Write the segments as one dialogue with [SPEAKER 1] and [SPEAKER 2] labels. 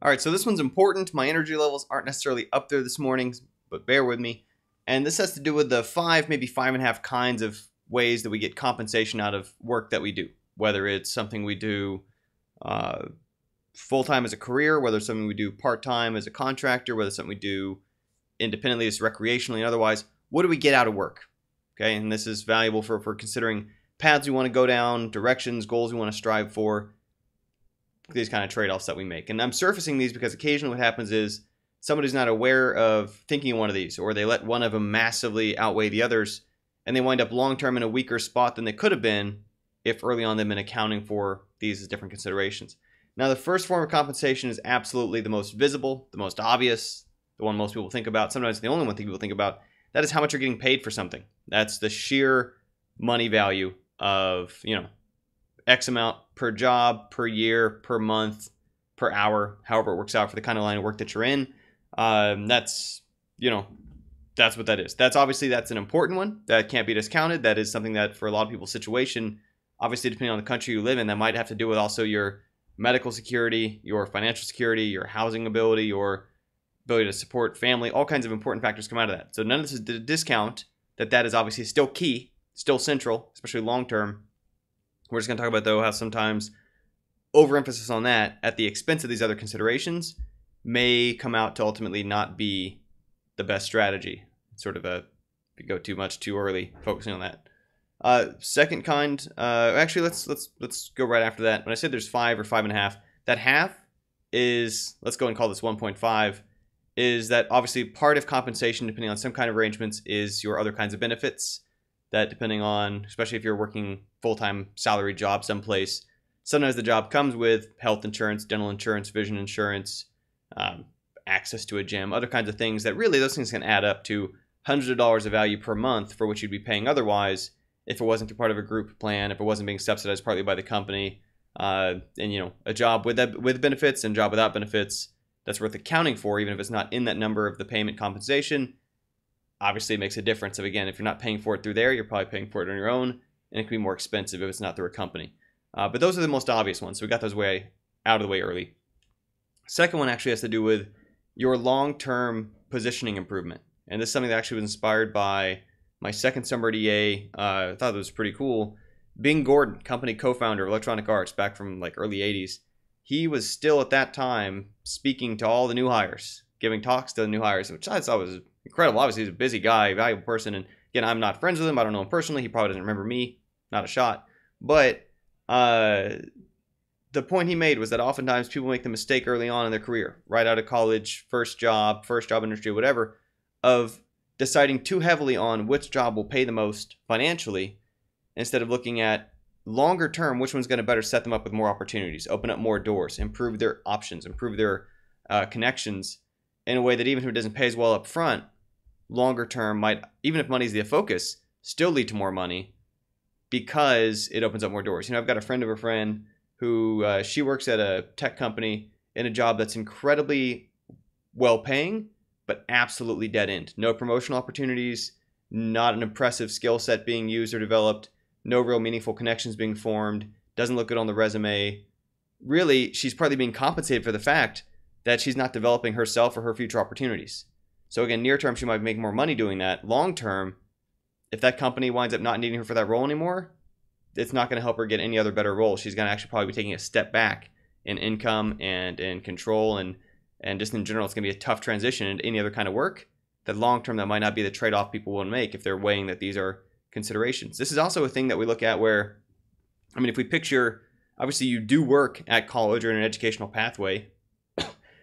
[SPEAKER 1] All right, so this one's important. My energy levels aren't necessarily up there this morning, but bear with me. And this has to do with the five, maybe 5.5 kinds of ways that we get compensation out of work that we do. Whether it's something we do full-time as a career, whether it's something we do part-time as a contractor, whether it's something we do independently as recreationally and otherwise. What do we get out of work? Okay, and this is valuable for considering paths we want to go down, directions, goals we want to strive for, these kind of trade-offs that we make. And I'm surfacing these because occasionally what happens is somebody's not aware of thinking one of these, or they let one of them massively outweigh the others, and they wind up long-term in a weaker spot than they could have been if early on they've been accounting for these as different considerations. Now, the first form of compensation is absolutely the most visible, the most obvious, the one most people think about, sometimes the only one people think about. That is how much you're getting paid for something. That's the sheer money value of, X amount per job, per year, per month, per hour, however it works out for the kind of line of work that you're in. That's what that is. That's an important one that can't be discounted. That is something that for a lot of people's situation, obviously depending on the country you live in, that might have to do with also your medical security, your financial security, your housing ability, your ability to support family. All kinds of important factors come out of that. So none of this is to discount that is obviously still key, still central, especially long term. We're just going to talk about, though, how sometimes overemphasis on that at the expense of these other considerations may come out to ultimately not be the best strategy. It's sort of if you go too much too early, focusing on that. Second kind, actually, let's go right after that. When I said there's 5 or 5.5, that half is, let's go and call this 1.5, is that obviously part of compensation, depending on some kind of arrangements, is your other kinds of benefits. That depending on, especially if you're working full-time salary job someplace, sometimes the job comes with health insurance, dental insurance, vision insurance, access to a gym, other kinds of things that really those things can add up to hundreds of dollars of value per month for which you'd be paying otherwise if it wasn't through part of a group plan, if it wasn't being subsidized partly by the company, and a job with benefits and a job without benefits that's worth accounting for, even if it's not in that number of the payment compensation. Obviously, it makes a difference. So again, if you're not paying for it through there, you're probably paying for it on your own, and it can be more expensive if it's not through a company. But those are the most obvious ones, so we got those out of the way early. Second one actually has to do with your long-term positioning improvement, and this is something that actually was inspired by my second summer at EA. I thought it was pretty cool. Bing Gordon, company co-founder of Electronic Arts back from like early 80s, he was still at that time speaking to all the new hires, giving talks to the new hires, which I thought was incredible. Obviously, he's a busy guy, a valuable person. And again, I'm not friends with him. I don't know him personally. He probably doesn't remember me. Not a shot. But the point he made was that oftentimes people make the mistake early on in their career, right out of college, first job industry, whatever, of deciding too heavily on which job will pay the most financially instead of looking at longer term, which one's going to better set them up with more opportunities, open up more doors, improve their options, improve their connections in a way that even if it doesn't pay as well up front, longer term might, even if money's the focus, still lead to more money because it opens up more doors. I've got a friend of a friend who she works at a tech company in a job that's incredibly well paying, but absolutely dead end. No promotional opportunities, not an impressive skill set being used or developed, no real meaningful connections being formed, doesn't look good on the resume. Really, she's partly being compensated for the fact that she's not developing herself or her future opportunities. So again, near term, she might make more money doing that. Long term, if that company winds up not needing her for that role anymore, it's not going to help her get any other better role. She's going to actually probably be taking a step back in income and in control and just in general, it's going to be a tough transition into any other kind of work. That long term, that might not be the trade-off people will make if they're weighing that these are considerations. This is also a thing that we look at where, if we picture, obviously you do work at college or in an educational pathway,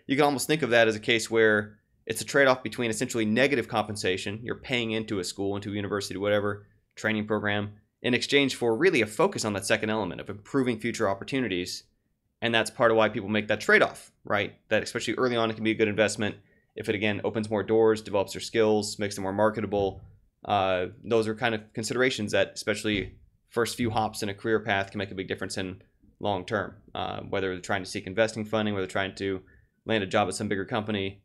[SPEAKER 1] you can almost think of that as a case where it's a trade-off between essentially negative compensation, you're paying into a school, into a university, whatever, training program, in exchange for really a focus on that second element of improving future opportunities. And that's part of why people make that trade-off, right? That especially early on, it can be a good investment if it, again, opens more doors, develops their skills, makes them more marketable. Those are kind of considerations that, especially first few hops in a career path, can make a big difference in long term. Whether they're trying to seek investing funding, whether they're trying to land a job at some bigger company,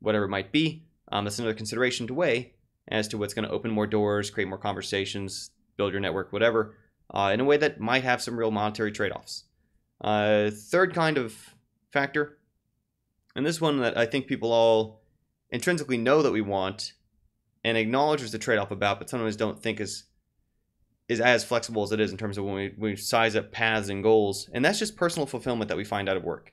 [SPEAKER 1] whatever it might be, that's another consideration to weigh as to what's going to open more doors, create more conversations, build your network, whatever, in a way that might have some real monetary trade-offs. Third kind of factor And this one that I think people all intrinsically know that we want and acknowledge there's a trade-off about, but sometimes don't think is as flexible as it is in terms of when we size up paths and goals. And that's just personal fulfillment that we find out of work.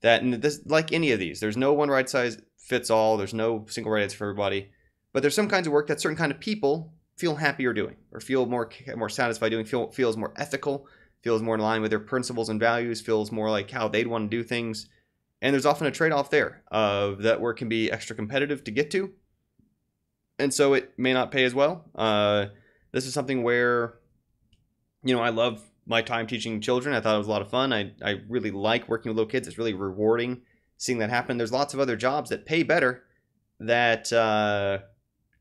[SPEAKER 1] That, and this, like any of these, there's no one right size fits all. There's no single right answer for everybody. But there's some kinds of work that certain kind of people feel happier doing, or feel more satisfied doing, feels more ethical, feels more in line with their principles and values, feels more like how they'd want to do things. And there's often a trade-off there of that work can be extra competitive to get to. And so it may not pay as well. This is something where, I love my time teaching children. I thought it was a lot of fun. I really like working with little kids. It's really rewarding seeing that happen. There's lots of other jobs that pay better that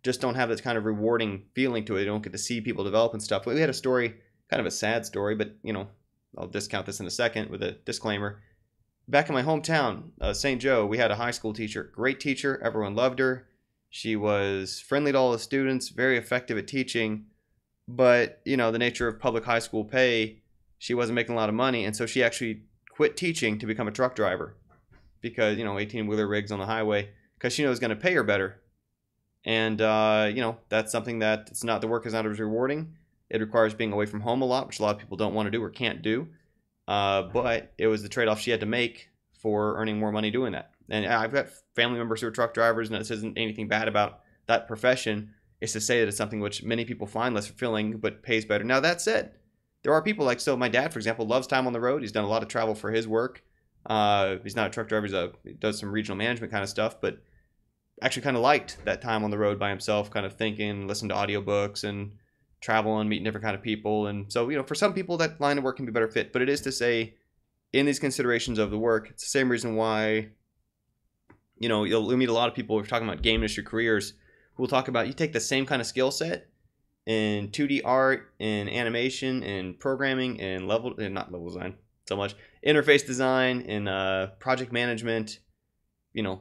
[SPEAKER 1] just don't have this kind of rewarding feeling to it. You don't get to see people develop and stuff. We had a story, kind of a sad story, but, I'll discount this in a second with a disclaimer. Back in my hometown, St. Joe, we had a high school teacher. Great teacher. Everyone loved her. She was friendly to all the students, very effective at teaching. But, the nature of public high school pay, she wasn't making a lot of money. And so she actually quit teaching to become a truck driver because, 18-wheeler rigs on the highway, because she knows it's going to pay her better. And, that's something that the work is not as rewarding. It requires being away from home a lot, which a lot of people don't want to do or can't do. But it was the trade-off she had to make for earning more money doing that. And I've got family members who are truck drivers, and this isn't anything bad about that profession. It's to say that it's something which many people find less fulfilling but pays better. Now, that said, there are people my dad, for example, loves time on the road. He's done a lot of travel for his work. He's not a truck driver. He does some regional management kind of stuff, but actually kind of liked that time on the road by himself, kind of thinking, listening to audiobooks and traveling, meeting different kind of people. And so, for some people, that line of work can be a better fit. But it is to say, in these considerations of the work, it's the same reason why, you'll meet a lot of people, we're talking about game industry careers, who will talk about, you take the same kind of skill set in 2D art, in animation, in programming, in not level design so much, interface design, in project management,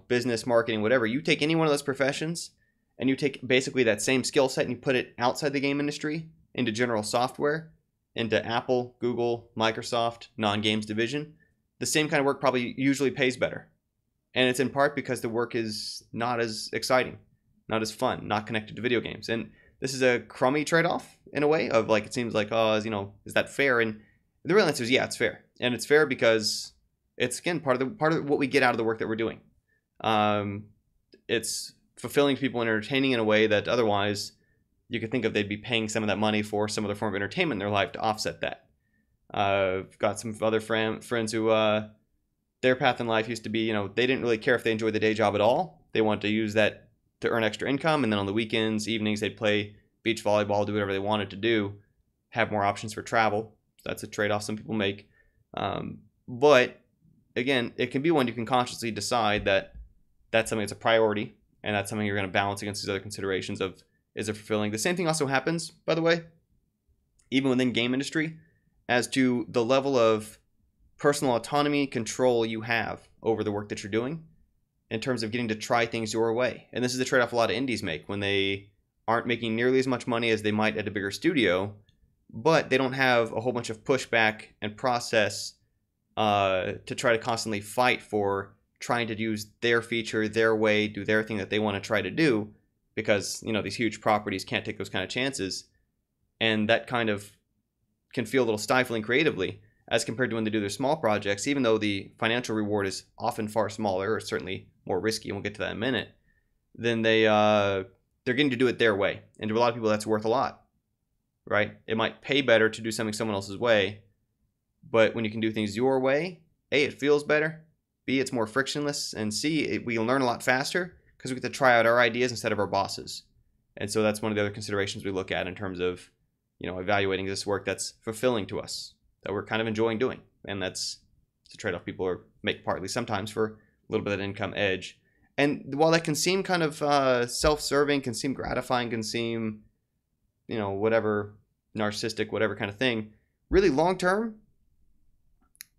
[SPEAKER 1] business, marketing, whatever. You take any one of those professions and you take basically that same skill set and you put it outside the game industry into general software, into Apple, Google, Microsoft, non-games division. The same kind of work probably usually pays better. And it's in part because the work is not as exciting, not as fun, not connected to video games. And this is a crummy trade-off in a way of it seems like, is that fair? And the real answer is, yeah, it's fair. And it's fair because it's, again, part of what we get out of the work that we're doing. It's fulfilling to people and entertaining in a way that otherwise you could think of they'd be paying some of that money for some other form of entertainment in their life to offset that. I've got some other friends who their path in life used to be, they didn't really care if they enjoyed the day job at all. They wanted to use that to earn extra income, and then on the weekends, evenings, they'd play beach volleyball, do whatever they wanted to do, have more options for travel. So that's a trade-off some people make. But again, it can be one you can consciously decide that that's something that's a priority, and that's something you're going to balance against these other considerations of, is it fulfilling? The same thing also happens, by the way, even within game industry, as to the level of personal autonomy, control you have over the work that you're doing in terms of getting to try things your way. And this is the trade-off a lot of indies make when they aren't making nearly as much money as they might at a bigger studio, but they don't have a whole bunch of pushback and process to try to constantly fight for trying to use their feature, their way, do their thing that they want to try to do, because these huge properties can't take those kind of chances. And that kind of can feel a little stifling creatively as compared to when they do their small projects, even though the financial reward is often far smaller, or certainly more risky, and we'll get to that in a minute. Then they're getting to do it their way. And to a lot of people, that's worth a lot, right? It might pay better to do something someone else's way, but when you can do things your way, A, it feels better, B, it's more frictionless, and C, we can learn a lot faster because we get to try out our ideas instead of our bosses. And so that's one of the other considerations we look at in terms of, evaluating this work that's fulfilling to us, that we're kind of enjoying doing. And it's a trade-off people make partly sometimes for a little bit of an income edge. And while that can seem kind of self-serving, can seem gratifying, can seem, whatever, narcissistic, whatever kind of thing, really long-term,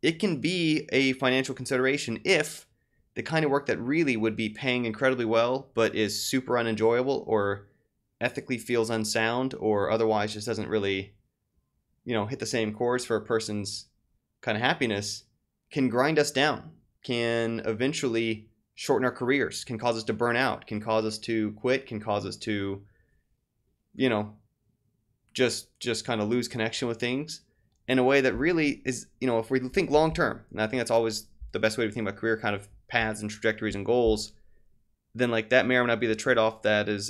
[SPEAKER 1] it can be a financial consideration if the kind of work that really would be paying incredibly well but is super unenjoyable or ethically feels unsound or otherwise just doesn't really, hit the same chords for a person's kind of happiness, can grind us down, can eventually shorten our careers, can cause us to burn out, can cause us to quit, can cause us to, you know, just kind of lose connection with things in a way that really is, you know, if we think long term, and I think that's always the best way to think about career kind of paths and trajectories and goals, then like that may or may not be the trade-off that is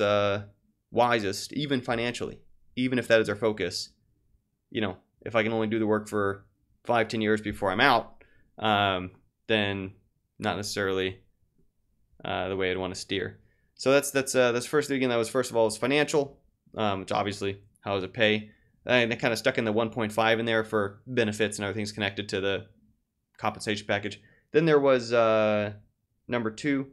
[SPEAKER 1] wisest, even financially, even if that is our focus. You know, if I can only do the work for 5-10 years before I'm out, then not necessarily the way I'd want to steer. So that's first thing. Again, that was first of all was financial, which obviously how does it pay? And they kind of stuck in the 1.5 in there for benefits and other things connected to the compensation package. Then there was number 2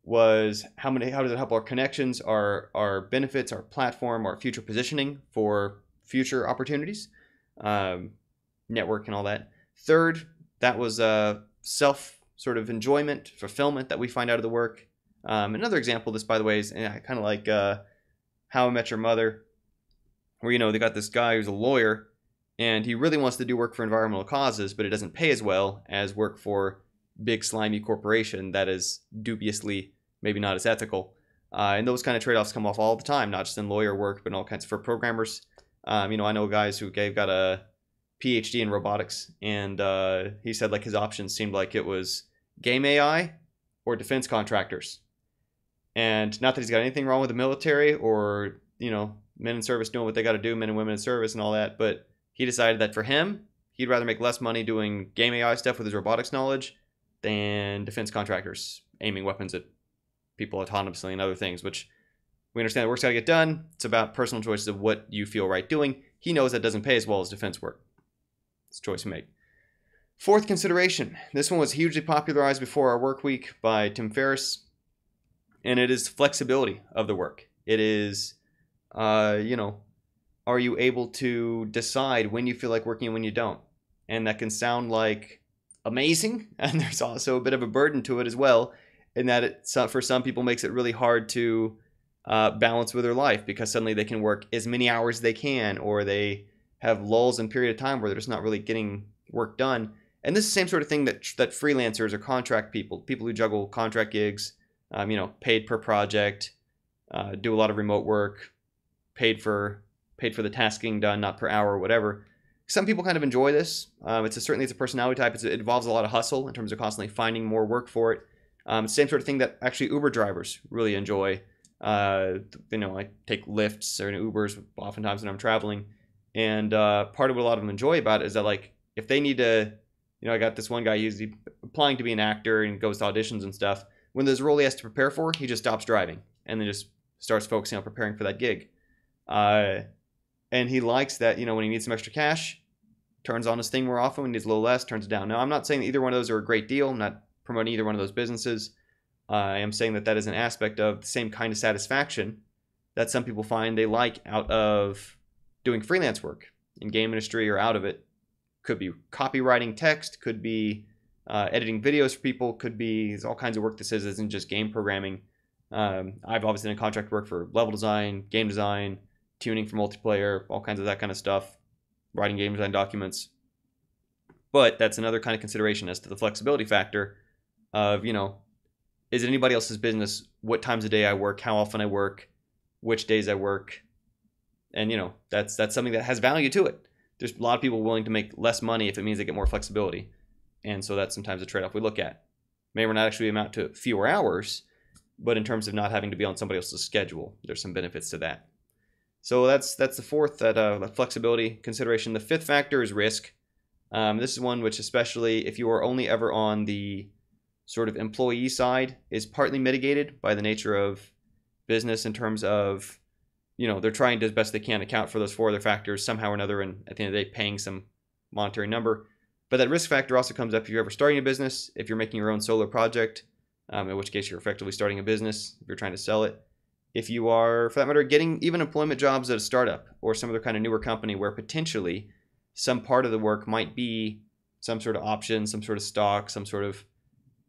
[SPEAKER 1] was how does it help our connections, our benefits, our platform, our future positioning for future opportunities, network and all that. Third, that was self sort of enjoyment, fulfillment that we find out of the work. Another example of this, by the way, is kind of like How I Met Your Mother, where, you know, they got this guy who's a lawyer and he really wants to do work for environmental causes, but it doesn't pay as well as work for big slimy corporation that is dubiously maybe not as ethical. And those kind of trade-offs come off all the time, not just in lawyer work, but in all kinds for programmers. You know, I know guys who got a PhD in robotics, and he said like his options seemed like it was game AI or defense contractors. And not that he's got anything wrong with the military or, you know, men in service doing what they got to do, men and women in service and all that, but he decided that for him, he'd rather make less money doing game AI stuff with his robotics knowledge than defense contractors aiming weapons at people autonomously and other things, which we understand the work's got to get done. It's about personal choices of what you feel right doing. He knows that doesn't pay as well as defense work. It's a choice to make. Fourth consideration. This one was hugely popularized before our work week by Tim Ferriss, and it is flexibility of the work. It is, you know, are you able to decide when you feel like working and when you don't? And that can sound like amazing, and there's also a bit of a burden to it as well, in that it, for some people, makes it really hard to balance with their life, because suddenly they can work as many hours as they can, or they have lulls in period of time where they're just not really getting work done. And this is the same sort of thing that freelancers or contract people who juggle contract gigs, you know, paid per project, do a lot of remote work, paid for the tasking done, not per hour or whatever. Some people kind of enjoy this. Certainly it's a personality type. It involves a lot of hustle in terms of constantly finding more work for it. It's the same sort of thing that actually Uber drivers really enjoy. You know, I take Lyfts or Ubers oftentimes when I'm traveling, and part of what a lot of them enjoy about it is that, like, if they need to, you know, I got this one guy who's applying to be an actor and goes to auditions and stuff. When there's a role he has to prepare for, he just stops driving and then just starts focusing on preparing for that gig. And he likes that, you know, when he needs some extra cash, turns on his thing more often. When he needs a little less, turns it down. Now, I'm not saying that either one of those are a great deal. I'm not promoting either one of those businesses. I am saying that is an aspect of the same kind of satisfaction that some people find they like out of doing freelance work in game industry or out of it. Could be copywriting text, could be editing videos for people, could be all kinds of work this isn't just game programming. I've obviously done contract work for level design, game design, tuning for multiplayer, all kinds of that kind of stuff, writing game design documents. But that's another kind of consideration as to the flexibility factor of, you know, is it anybody else's business what times of day I work, how often I work, which days I work? And, you know, that's something that has value to it. There's a lot of people willing to make less money if it means they get more flexibility. And so that's sometimes a trade-off we look at. May or not actually amount to fewer hours, but in terms of not having to be on somebody else's schedule, there's some benefits to that. So that's the fourth, that flexibility consideration. The fifth factor is risk. This is one which, especially if you are only ever on the sort of employee side, is partly mitigated by the nature of business in terms of, you know, they're trying to as best they can account for those four other factors somehow or another, and at the end of the day paying some monetary number. But that risk factor also comes up if you're ever starting a business, if you're making your own solo project, in which case you're effectively starting a business if you're trying to sell it. If you are, for that matter, getting even employment jobs at a startup or some other kind of newer company where potentially some part of the work might be some sort of option, some sort of stock, some sort of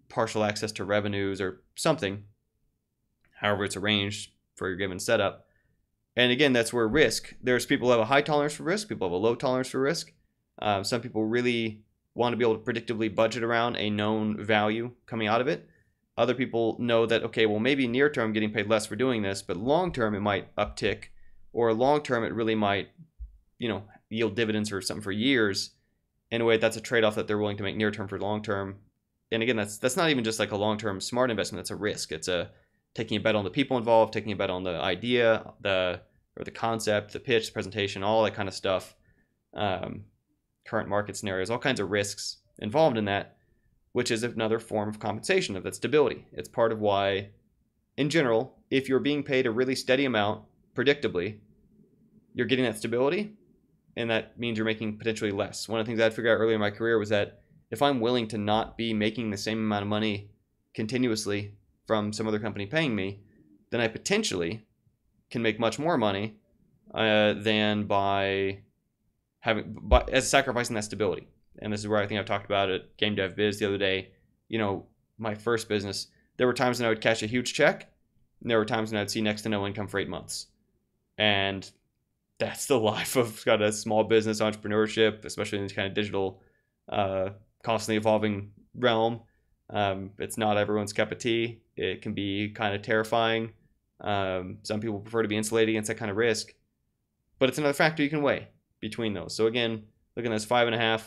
[SPEAKER 1] partial access to revenues or something, however it's arranged for your given setup. And again, that's where risk, there's people who have a high tolerance for risk, people have a low tolerance for risk. Some people really want to be able to predictably budget around a known value coming out of it. Other people know that, okay, well, maybe near term I'm getting paid less for doing this, but long term it might uptick, or long term it really might, yield dividends or something for years. In a way, that's a trade-off that they're willing to make near term for long term. And again, that's not even just like a long-term smart investment. That's a risk. It's a taking a bet on the people involved, taking a bet on the idea, the concept, the pitch, the presentation, all that kind of stuff. Current market scenarios, all kinds of risks involved in that, which is another form of compensation of that stability. It's part of why, in general, if you're being paid a really steady amount, predictably, you're getting that stability, and that means you're making potentially less. One of the things I'd figured out earlier in my career was that if I'm willing to not be making the same amount of money continuously from some other company paying me, then I potentially can make much more money than by sacrificing that stability. And this is where I think I've talked about it, GameDev Biz the other day. My first business, there were times when I would cash a huge check, and there were times when I'd see next to no income for 8 months. And that's the life of kind of small business entrepreneurship, especially in this kind of digital, constantly evolving realm. It's not everyone's cup of tea. It can be kind of terrifying. Some people prefer to be insulated against that kind of risk, but it's another factor you can weigh between those. So again, looking at this 5.5.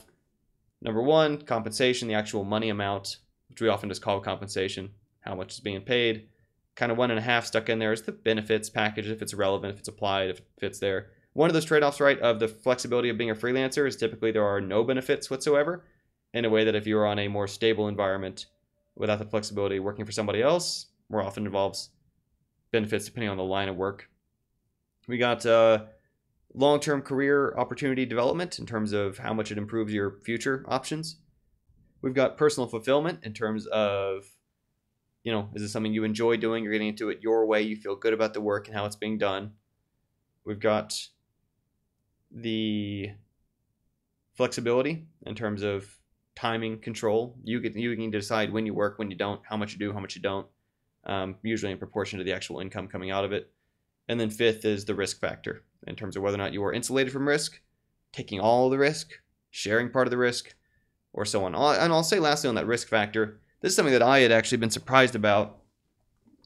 [SPEAKER 1] Number one, compensation, the actual money amount, which we often just call compensation, how much is being paid. Kind of 1.5 stuck in there is the benefits package, if it's relevant, if it's applied, if it fits there. One of those trade-offs, right, of the flexibility of being a freelancer is typically there are no benefits whatsoever, in a way that if you're on a more stable environment without the flexibility, working for somebody else more often involves benefits depending on the line of work. We got long-term career opportunity development in terms of how much it improves your future options. We've got personal fulfillment in terms of, is this something you enjoy doing? You're getting into it your way. You feel good about the work and how it's being done. We've got the flexibility in terms of timing control. You can decide when you work, when you don't, how much you do, how much you don't, usually in proportion to the actual income coming out of it. And then fifth is the risk factor in terms of whether or not you are insulated from risk, taking all the risk, sharing part of the risk, or so on. And I'll say lastly on that risk factor, this is something that I had actually been surprised about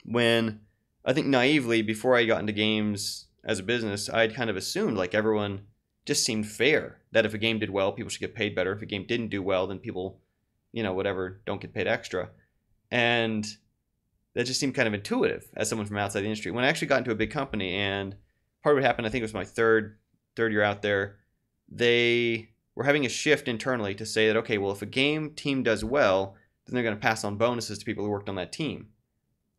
[SPEAKER 1] when, I think naively, before I got into games as a business, I had kind of assumed like everyone just seemed fair, that if a game did well, people should get paid better. If a game didn't do well, then people, whatever, don't get paid extra. And that just seemed kind of intuitive as someone from outside the industry. When I actually got into a big company, and part of what happened, I think it was my third year out there, they were having a shift internally to say that, okay, well, if a game team does well, then they're going to pass on bonuses to people who worked on that team.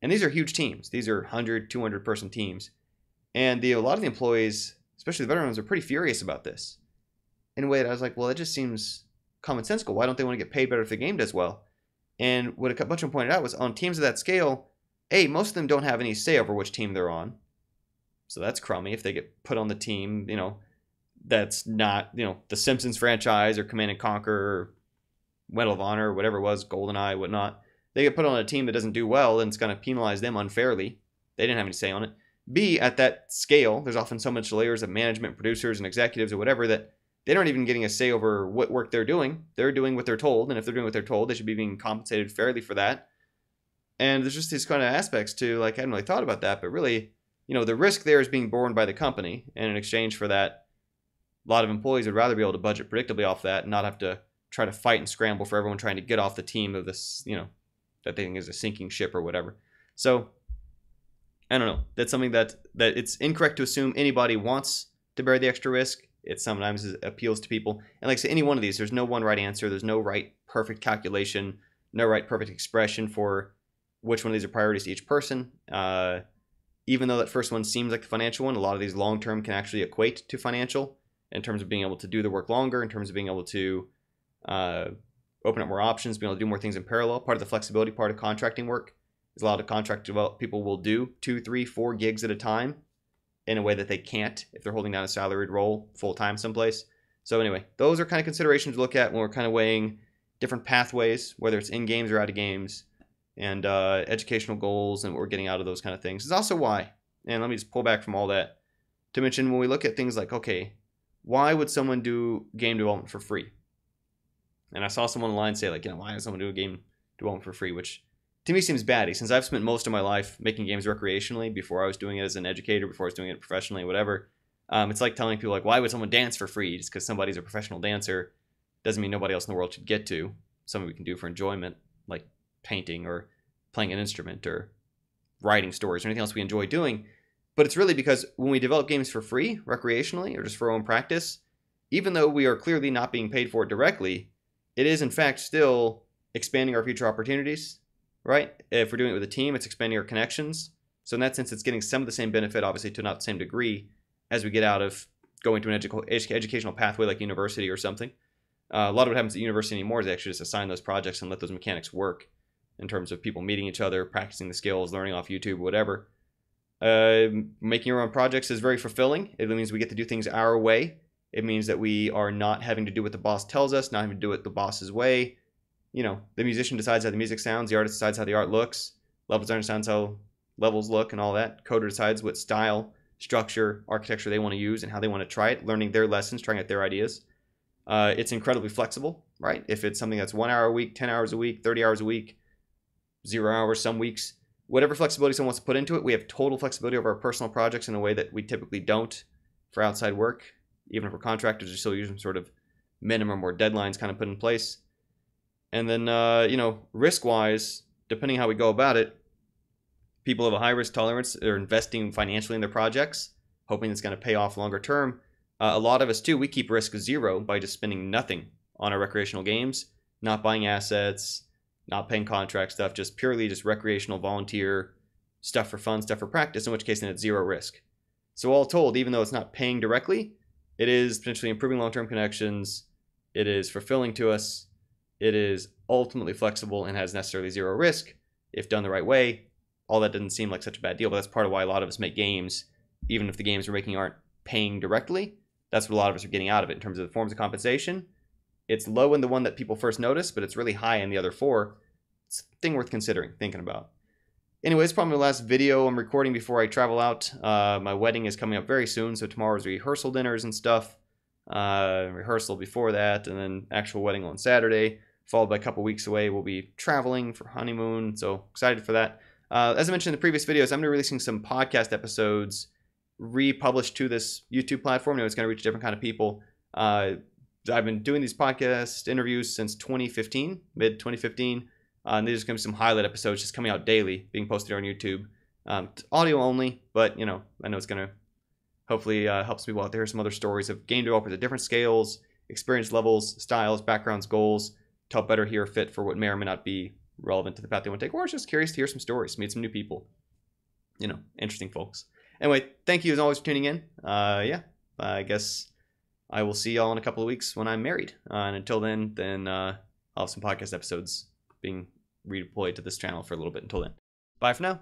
[SPEAKER 1] And these are huge teams. These are 100, 200 person teams. And a lot of the employees, especially the veteran ones, are pretty furious about this. In a way that I was like, well, it just seems commonsensical. Why don't they want to get paid better if the game does well? And what a bunch of them pointed out was on teams of that scale, most of them don't have any say over which team they're on. So that's crummy if they get put on the team, that's not, the Simpsons franchise or Command & Conquer or Medal of Honor or whatever it was, GoldenEye, whatnot. They get put on a team that doesn't do well, then it's going to penalize them unfairly. They didn't have any say on it. B, at that scale, there's often so much layers of management, producers, and executives or whatever that they aren't even getting a say over what work they're doing. They're doing what they're told, and if they're doing what they're told, they should be being compensated fairly for that. And there's just these kind of aspects to, like, I hadn't really thought about that, but really, the risk there is being borne by the company, and in exchange for that, a lot of employees would rather be able to budget predictably off that and not have to try to fight and scramble for everyone trying to get off the team of this, that they think is a sinking ship or whatever. So, I don't know. That's something that it's incorrect to assume anybody wants to bear the extra risk. It sometimes appeals to people. And like I say, any one of these, there's no one right answer. There's no right perfect calculation, no right perfect expression for which one of these are priorities to each person. Even though that first one seems like the financial one, a lot of these long-term can actually equate to financial in terms of being able to do the work longer, in terms of being able to open up more options, being able to do more things in parallel. Part of the flexibility part of contracting work is a lot of contract people will do 2, 3, 4 gigs at a time in a way that they can't if they're holding down a salaried role full-time someplace. So anyway, those are kind of considerations to look at when we're kind of weighing different pathways, whether it's in games or out of games, and educational goals and what we're getting out of those kind of things. It's also why, and let me just pull back from all that to mention when we look at things like, okay, why would someone do game development for free? And I saw someone online say, like, why does someone do a game development for free? Which to me seems batty, since I've spent most of my life making games recreationally before I was doing it as an educator, before I was doing it professionally, whatever. It's like telling people, like, why would someone dance for free? Just because somebody's a professional dancer doesn't mean nobody else in the world should get to. Something we can do for enjoyment, like painting or playing an instrument or writing stories or anything else we enjoy doing. But it's really because when we develop games for free, recreationally, or just for our own practice, even though we are clearly not being paid for it directly, it is in fact still expanding our future opportunities, right? If we're doing it with a team, it's expanding our connections. So in that sense, it's getting some of the same benefit, obviously to not the same degree, as we get out of going to an educational pathway like university or something. A lot of what happens at university anymore is they actually just assign those projects and let those mechanics work in terms of people meeting each other, practicing the skills, learning off YouTube, whatever. Making your own projects is very fulfilling. It means we get to do things our way. It means that we are not having to do what the boss tells us, not having to do it the boss's way. You know, the musician decides how the music sounds, the artist decides how the art looks, level designer decides how levels look and all that. Coder decides what style, structure, architecture they want to use and how they want to try it, learning their lessons, trying out their ideas. It's incredibly flexible, right? If it's something that's 1 hour a week, 10 hours a week, 30 hours a week, 0 hours some weeks, whatever flexibility someone wants to put into it, we have total flexibility over our personal projects in a way that we typically don't for outside work. Even if we're contractors, we're still using sort of minimum or deadlines kind of put in place. And then, you know, risk-wise, depending how we go about it, people have a high risk tolerance. They're investing financially in their projects, hoping it's going to pay off longer term. A lot of us, too, we keep risk zero by just spending nothing on our recreational games, not buying assets, not paying contract stuff, just purely just recreational volunteer stuff for fun, stuff for practice, in which case then it's zero risk. So all told, even though it's not paying directly, it is potentially improving long-term connections, it is fulfilling to us, it is ultimately flexible and has necessarily zero risk if done the right way. All that doesn't seem like such a bad deal, but that's part of why a lot of us make games, even if the games we're making aren't paying directly. That's what a lot of us are getting out of it in terms of the forms of compensation. It's low in the one that people first notice, but it's really high in the other four. It's a thing worth considering, thinking about. Anyway, it's probably the last video I'm recording before I travel out. My wedding is coming up very soon, so tomorrow's rehearsal dinners and stuff. Rehearsal before that, and then actual wedding on Saturday. Followed by a couple weeks away, we'll be traveling for honeymoon, so excited for that. As I mentioned in the previous videos, I'm going to be releasing some podcast episodes republished to this YouTube platform. You know, it's going to reach different kind of people. I've been doing these podcast interviews since 2015, mid-2015. And there's going to be some highlight episodes just coming out daily, being posted on YouTube. Audio only, but, you know, I know it's going to hopefully help people out there. Some other stories of game developers at different scales, experience levels, styles, backgrounds, goals, to help better hear fit for what may or may not be relevant to the path they want to take. Or just curious to hear some stories, meet some new people. You know, interesting folks. Anyway, thank you as always for tuning in. Yeah, I guess I will see y'all in a couple of weeks when I'm married. And until then, I'll have some podcast episodes being redeployed to this channel for a little bit until then. Bye for now.